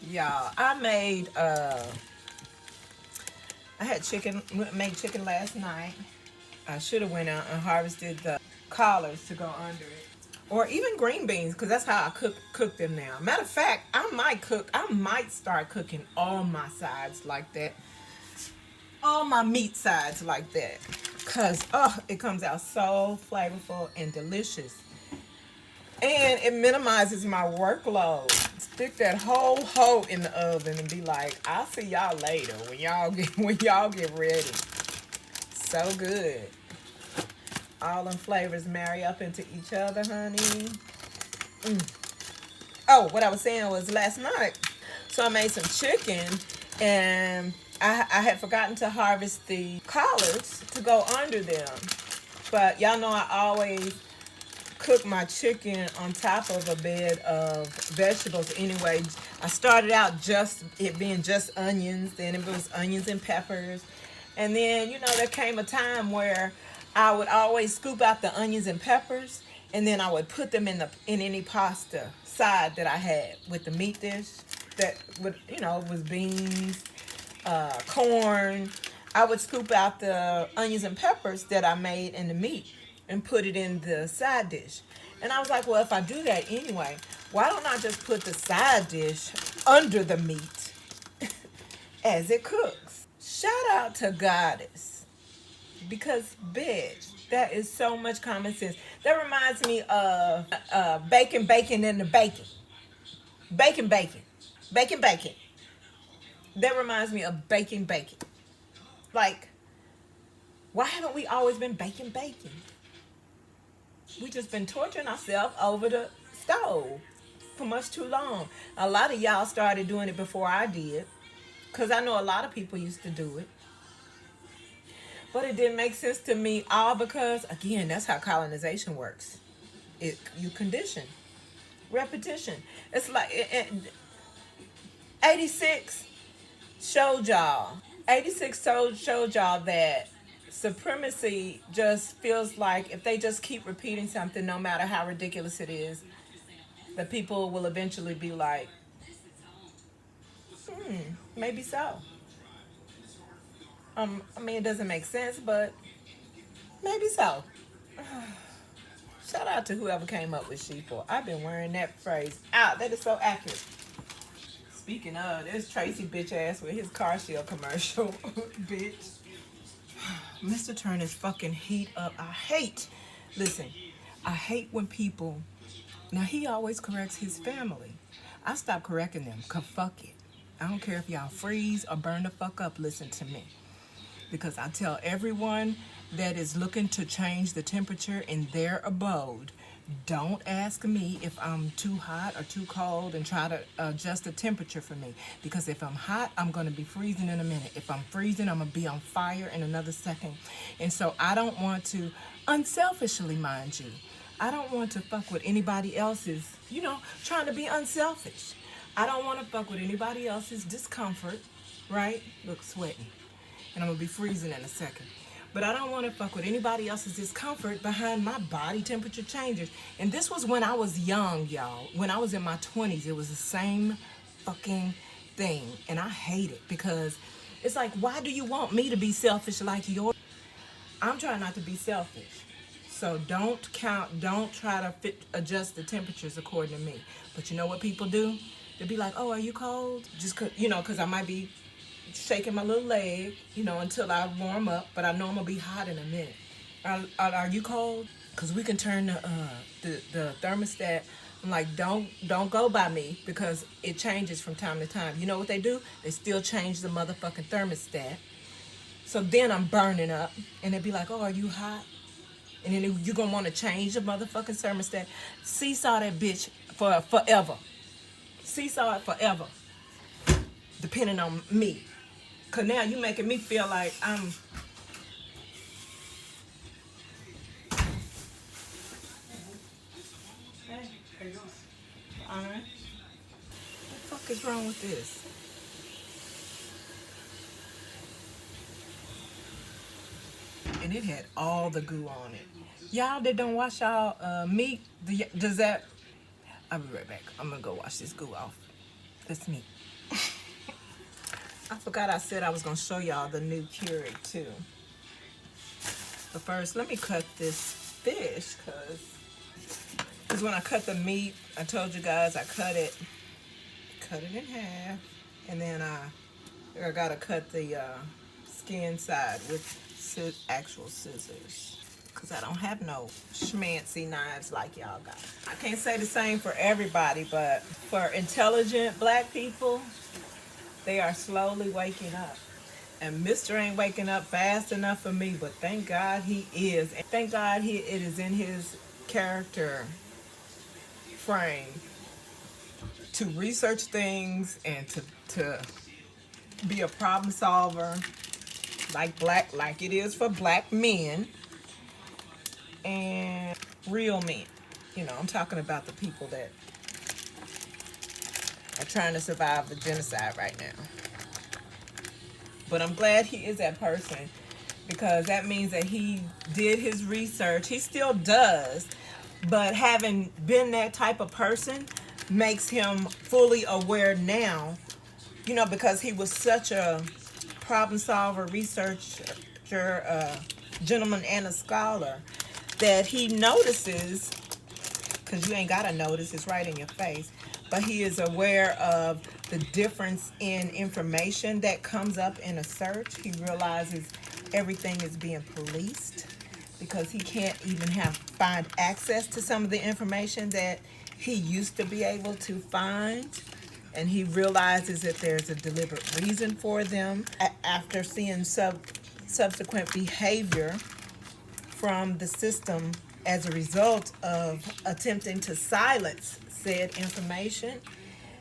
Y'all, I had chicken, made chicken last night. I should have went out and harvested the collards to go under it. Or even green beans, because that's how I cook them now. Matter of fact, I might start cooking all my sides like that. All my meat sides like that. Because, it comes out so flavorful and delicious. And it minimizes my workload. Stick that whole hoe in the oven and be like, I'll see y'all later when y'all get ready. So good. All them flavors marry up into each other, honey. Oh, what I was saying was last night. So I made some chicken, and I had forgotten to harvest the collards to go under them. But y'all know I always cook my chicken on top of a bed of vegetables anyway. I started out just it being just onions, then it was onions and peppers. And then, there came a time where I would always scoop out the onions and peppers, and then I would put them in any pasta side that I had with the meat dish that would, was beans, corn. I would scoop out the onions and peppers that I made in the meat and put it in the side dish. And I was like, well, if I do that anyway, why don't I just put the side dish under the meat as it cooks? Shout out to Goddess. Because, bitch, that is so much common sense. That reminds me of bacon in the bacon. Bacon. Bacon. That reminds me of bacon. Like, why haven't we always been bacon? We just been torturing ourselves over the stove for much too long. A lot of y'all started doing it before I did, because I know a lot of people used to do it. But it didn't make sense to me, all because, again, that's how colonization works. You condition. Repetition. It's like 86 showed y'all. 86 showed y'all that supremacy just feels like if they just keep repeating something, no matter how ridiculous it is, the people will eventually be like, maybe so. I mean, it doesn't make sense, but maybe so. Shout out to whoever came up with sheeple. I've been wearing that phrase out. That is so accurate. Speaking of, there's Tracy bitch ass with his car shield commercial. Bitch. Mr. Turner's fucking heat up. Listen, I hate when people, now he always corrects his family. I stopped correcting them, cause fuck it. I don't care if y'all freeze or burn the fuck up, listen to me. Because I tell everyone that is looking to change the temperature in their abode, don't ask me if I'm too hot or too cold and try to adjust the temperature for me. Because if I'm hot, I'm going to be freezing in a minute. If I'm freezing, I'm going to be on fire in another second. And so I don't want to, unselfishly mind you, I don't want to fuck with anybody else's, trying to be unselfish. I don't want to fuck with anybody else's discomfort, right? Look, sweating. And I'm going to be freezing in a second. But I don't want to fuck with anybody else's discomfort behind my body temperature changes. And this was when I was young, y'all. When I was in my 20s, it was the same fucking thing. And I hate it because it's like, why do you want me to be selfish like yours? I'm trying not to be selfish. So don't try to adjust the temperatures according to me. But you know what people do? They'll be like, oh, are you cold? Just because I might be shaking my little leg, until I warm up, but I know I'm gonna be hot in a minute. Are you cold? Because we can turn the thermostat. I'm like, don't go by me because it changes from time to time. You know what they do? They still change the motherfucking thermostat. So then I'm burning up, and they'd be like, oh, are you hot? And then you're gonna want to change the motherfucking thermostat. Seesaw that bitch for forever. Seesaw it forever. Depending on me. Because now you making me feel like I'm... Hey, how you doing? All right. What the fuck is wrong with this? And it had all the goo on it. Y'all that don't wash y'all meat, does that... I'll be right back. I'm going to go wash this goo off. That's me. I forgot I said I was gonna show y'all the new Keurig too. But first, let me cut this fish, cause when I cut the meat, I told you guys I cut it in half, and then I gotta cut the skin side with actual scissors, cause I don't have no schmancy knives like y'all got. I can't say the same for everybody, but for intelligent black people, they are slowly waking up. And Mr. ain't waking up fast enough for me, but thank God he is. And thank God it is in his character frame to research things and to be a problem solver like it is for black men and real men. You know, I'm talking about the people that are trying to survive the genocide right now. But I'm glad he is that person, because that means that he did his research. He still does, but having been that type of person makes him fully aware now, you know, because he was such a problem solver, researcher, gentleman, and a scholar, that he notices, because you ain't got to notice, it's right in your face, but he is aware of the difference in information that comes up in a search. He realizes everything is being policed because he can't even find access to some of the information that he used to be able to find. And he realizes that there's a deliberate reason for them after seeing subsequent behavior from the system as a result of attempting to silence said information.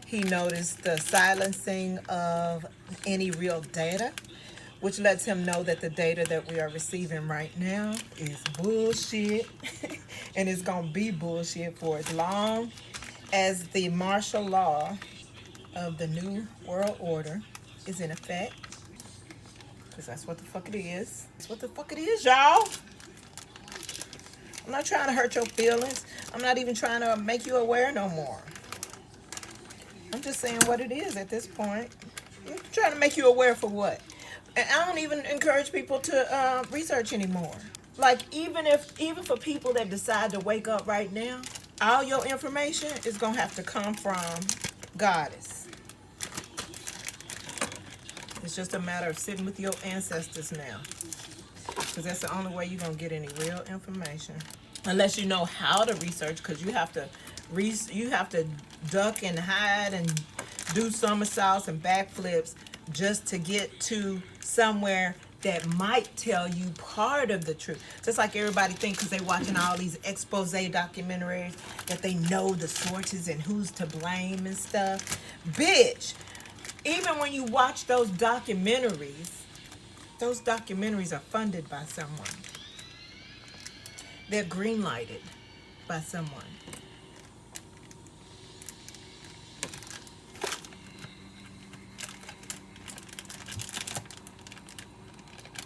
He noticed the silencing of any real data, which lets him know that the data that we are receiving right now is bullshit. And it's going to be bullshit for as long as the martial law of the New World Order is in effect. Because that's what the fuck it is. That's what the fuck it is, y'all. I'm not trying to hurt your feelings. I'm not even trying to make you aware no more. I'm just saying what it is at this point. I'm trying to make you aware for what? And I don't even encourage people to research anymore. Like, even for people that decide to wake up right now, all your information is going to have to come from Goddess. It's just a matter of sitting with your ancestors now. Because that's the only way you're going to get any real information. Unless you know how to research, because you have to duck and hide and do somersaults and backflips just to get to somewhere that might tell you part of the truth. Just like everybody thinks, because they're watching all these expose documentaries, that they know the sources and who's to blame and stuff. Bitch, even when you watch those documentaries are funded by someone. They're greenlighted by someone.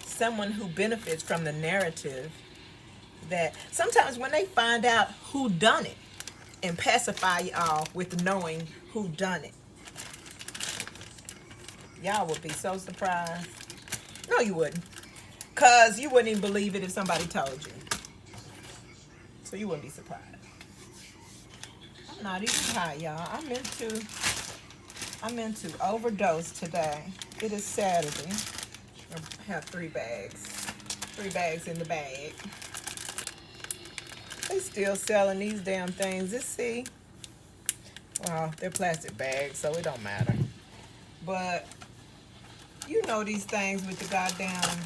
Someone who benefits from the narrative, that sometimes when they find out who done it and pacify y'all with knowing who done it, y'all would be so surprised. No, you wouldn't. Because you wouldn't even believe it if somebody told you. So you wouldn't be surprised. I'm not even high, y'all. I'm into overdose today. It is Saturday. I have 3 bags. 3 bags in the bag. They still selling these damn things. See? Well, they're plastic bags, so it don't matter. But you know these things with the goddamn...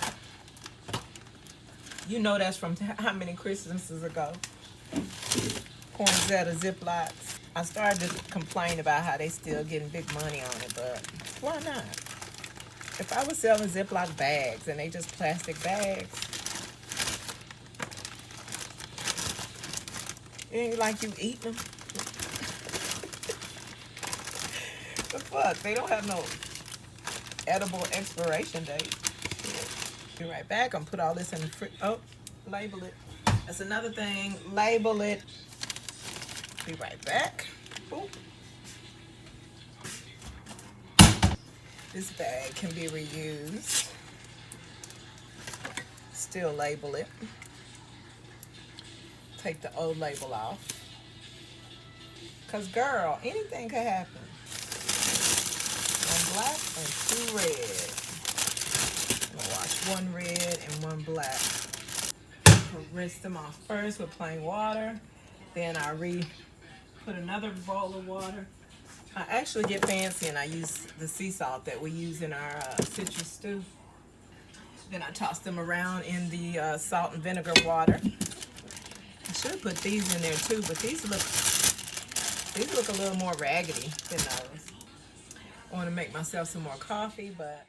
You know that's from how many Christmases ago? Poinsettia Ziplocs. I started to complain about how they still getting big money on it, but why not? If I was selling Ziploc bags and they just plastic bags, it ain't like you eating them. The fuck? They don't have no edible expiration date. Be right back. I'm gonna put all this in the fridge. Oh, label it. That's another thing. Label it. Be right back. Boop. This bag can be reused. Still label it. Take the old label off. Cause girl, anything could happen. One black and two red. I'm gonna wash one red and one black. Rinse them off first with plain water. Then I put another bowl of water. I actually get fancy and I use the sea salt that we use in our citrus stew. Then I toss them around in the salt and vinegar water. I should put these in there too, but these look a little more raggedy than those. I want to make myself some more coffee, but